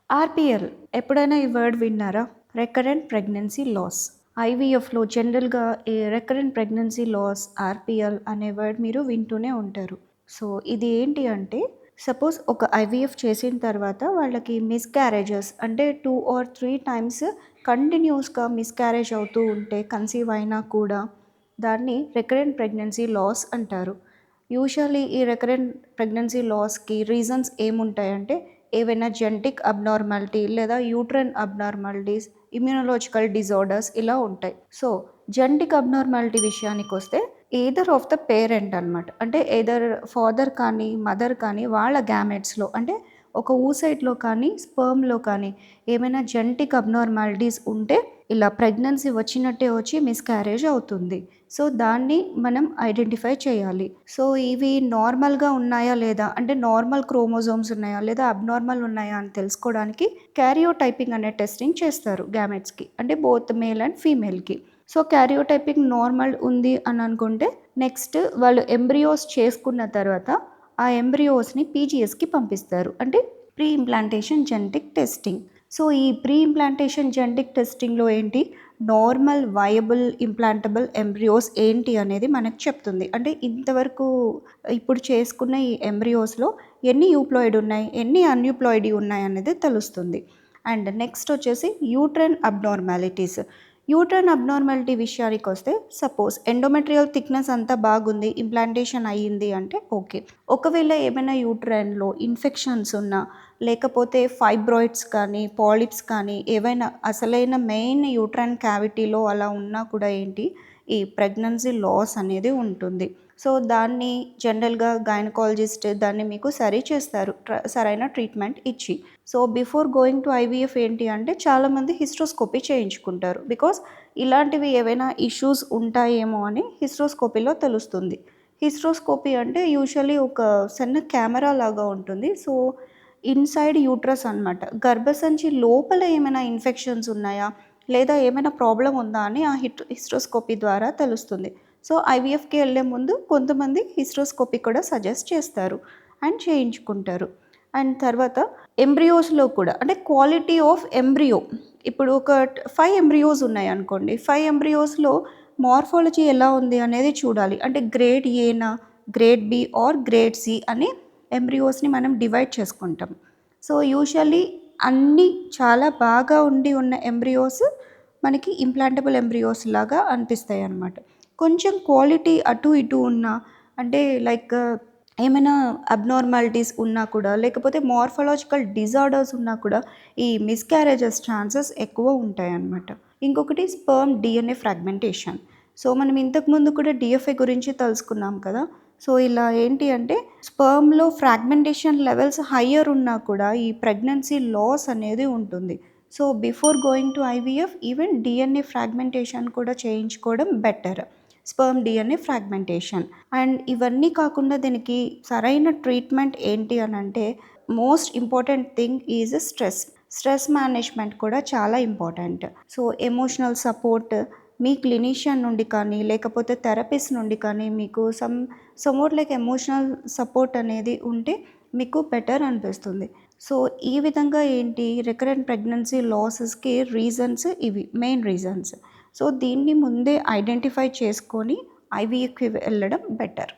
RPL ఎప్పుడైనా ఈ word విన్నారా? Recurrent pregnancy loss. ఐవీఎఫ్‌లో జనరల్‌గా ఈ రికరెంట్ ప్రెగ్నెన్సీ లాస్ ఆర్‌పిఎల్ అనే వర్డ్ మీరు వింటూనే ఉంటారు. సో, ఇది ఏంటి అంటే సపోజ్ ఒక ఐవీఎఫ్ చేసిన తర్వాత వాళ్ళకి మిస్‌క్యారేజెస్ అంటే 2 ఆర్ 3 టైమ్స్ కంటిన్యూయస్‌గా మిస్‌క్యారేజ్ అవుతూ ఉంటే కన్సీవ్ అయినా కూడా దాన్ని రికరెంట్ ప్రెగ్నెన్సీ లాస్ అంటారు. యూజువల్లీ ఈ రికరెంట్ ప్రెగ్నెన్సీ లాస్‌కి రీజన్స్ ఏముంటాయంటే ఏవైనా జెనెటిక్ అబ్నార్మాలిటీ లేదా యూట్రైన్ అబ్నార్మాలిటీస్, ఇమ్యునోలాజికల్ డిజార్డర్స్ ఇలా ఉంటాయి. సో, జెనెటిక్ అబ్నార్మాలిటీ విషయానికొస్తే ఎయిదర్ ఆఫ్ ద పేరెంట్ అనమాట. అంటే ఎయిదర్ ఫాదర్ కానీ, మదర్ కానీ వాళ్ళ గ్యామెట్స్‌లో అంటే ఒక oocyteలో కానీ, స్పెర్మ్‌లో కానీ ఏమైనా జెనెటిక్ అబ్నార్మాలిటీస్ ఉంటే ఇలా ప్రెగ్నెన్సీ వచ్చినట్టే వచ్చి మిస్‌క్యారేజ్ అవుతుంది. సో, దాన్ని మనం ఐడెంటిఫై చేయాలి. సో, ఇవి నార్మల్‌గా ఉన్నాయా లేదా అంటే నార్మల్ క్రోమోజోమ్స్ ఉన్నాయా లేదా అబ్నార్మల్ ఉన్నాయా అని తెలుసుకోవడానికి క్యారియోటైపింగ్ అనే టెస్టింగ్ చేస్తారు గ్యామెట్స్‌కి. అంటే బోత్ మేల్ అండ్ ఫీమేల్‌కి. సో, క్యారియోటైపింగ్ నార్మల్ ఉంది అని అనుకుంటే నెక్స్ట్ వాళ్ళు ఎంబ్రియోస్ చేసుకున్న తర్వాత ఆ ఎంబ్రియోస్‌ని పీజీఎస్‌కి పంపిస్తారు. అంటే pre implantation genetic testing. So, ఈ ప్రీ ఇంప్లాంటేషన్ జెనెటిక్ టెస్టింగ్‌లో ఏంటి నార్మల్ వయబుల్ ఇంప్లాంటబుల్ ఎంబ్రియోస్ ఏంటి అనేది మనకు చెప్తుంది. అంటే ఇంతవరకు ఇప్పుడు చేసుకున్న ఈ ఎంబ్రియోస్‌లో ఎన్ని యూప్లాయిడ్ ఉన్నాయి, ఎన్ని అన్‌యూప్లాయిడ్ ఉన్నాయి అనేది తెలుస్తుంది. అండ్ నెక్స్ట్ వచ్చేసి యూట్రైన్ అబ్నార్మాలిటీస్. యూట్రైన్ అబ్నార్మాలిటీ విషయానికొస్తే సపోజ్ ఎండోమెట్రియల్ థిక్‌నెస్ అంతా బాగుంది, ఇంప్లాంటేషన్ అయ్యింది అంటే ఓకే. ఒకవేళ ఏమైనా యూట్రైన్‌లో ఇన్ఫెక్షన్స్ ఉన్నా, లేకపోతే ఫైబ్రాయిడ్స్ కానీ, పాలిప్స్ కానీ ఏవైనా అసలైన మెయిన్ యూట్రైన్ క్యావిటీలో అలా ఉన్నా కూడా ఏంటి ఈ ప్రెగ్నెన్సీ లాస్ అనేది ఉంటుంది. సో, దాన్ని జనరల్‌గా గైనకాలజిస్ట్ దాన్ని మీకు సరి చేస్తారు సరైన ట్రీట్మెంట్ ఇచ్చి. So, before going to IVF ఏంటి అంటే చాలామంది హిస్ట్రోస్కోపీ చేయించుకుంటారు. బికాజ్ ఇలాంటివి ఏవైనా ఇష్యూస్ ఉంటాయేమో అని హిస్ట్రోస్కోపీలో తెలుస్తుంది. హిస్ట్రోస్కోపీ అంటే యూజువల్లీ ఒక సన్న కెమెరా లాగా ఉంటుంది. సో, ఇన్‌సైడ్ యూట్రస్ అనమాట. గర్భసంచి లోపల ఏమైనా ఇన్ఫెక్షన్స్ ఉన్నాయా? లేదా ఏమైనా ప్రాబ్లమ్ ఉందా అని ఆ హిస్ట్రోస్కోపీ ద్వారా తెలుస్తుంది. సో, ఐవీఎఫ్‌కి వెళ్ళే ముందు కొంతమంది హిస్ట్రోస్కోపీ కూడా సజెస్ట్ చేస్తారు అండ్ చేయించుకుంటారు. అండ్ తర్వాత ఎంబ్రియోస్‌లో కూడా అంటే క్వాలిటీ ఆఫ్ ఎంబ్రియో ఇప్పుడు ఒక 5 ఎంబ్రియోస్ ఉన్నాయనుకోండి. 5 ఎంబ్రియోస్‌లో మార్ఫాలజీ ఎలా ఉంది అనేది చూడాలి. అంటే గ్రేడ్ ఏనా, grade B or grade C అని ఎంబ్రియోస్‌ని మనం డివైడ్ చేసుకుంటాం. సో, యూజువల్లీ అన్నీ చాలా బాగా ఉన్న ఎంబ్రియోస్ మనకి ఇంప్లాంటబుల్ ఎంబ్రియోస్ లాగా అనిపిస్తాయన్నమాట. కొంచెం క్వాలిటీ అటు ఇటు ఉన్నా అంటే లైక్ ఏమైనా అబ్నార్మాలిటీస్ ఉన్నా కూడా లేకపోతే మార్ఫాలజికల్ డిజార్డర్స్ ఉన్నా కూడా ఈ మిస్‌క్యారేజెస్ ఛాన్సెస్ ఎక్కువ ఉంటాయన్నమాట. ఇంకొకటి స్పెర్మ్ డీఎన్ఏ ఫ్రాగ్మెంటేషన్. సో, మనం ఇంతకుముందు కూడా డీఎఫ్ఏ గురించి తెలుసుకున్నాం కదా! సో, ఇలా ఏంటి అంటే స్పెర్మ్‌లో ఫ్రాగ్మెంటేషన్ లెవెల్స్ హయ్యర్ ఉన్నా కూడా ఈ ప్రెగ్నెన్సీ లాస్ అనేది ఉంటుంది. So, before going to IVF even DNA fragmentation కూడా చేయించుకోవడం better. Sperm DNA fragmentation. And ఇవన్నీ కాకుండా దీనికి సరైన ట్రీట్మెంట్ ఏంటి అనంటే most important thing is stress. Stress management కూడా చాలా ఇంపార్టెంట్. సో, ఎమోషనల్ సపోర్ట్ మీ క్లినీషియన్ నుండి కానీ లేకపోతే థెరపిస్ట్ నుండి కానీ మీకు సమ్‌వాట్ లైక్ ఎమోషనల్ సపోర్ట్ అనేది ఉంటే మీకు బెటర్ అనిపిస్తుంది. సో, ఈ విధంగా ఏంటి రికరెంట్ ప్రెగ్నెన్సీ లాసెస్‌కి రీజన్స్ ఇవి మెయిన్ రీజన్స్. సో, దీన్ని ముందే ఐడెంటిఫై చేసుకొని ఐవీఎఫ్‌కి వెళ్ళడం బెటర్.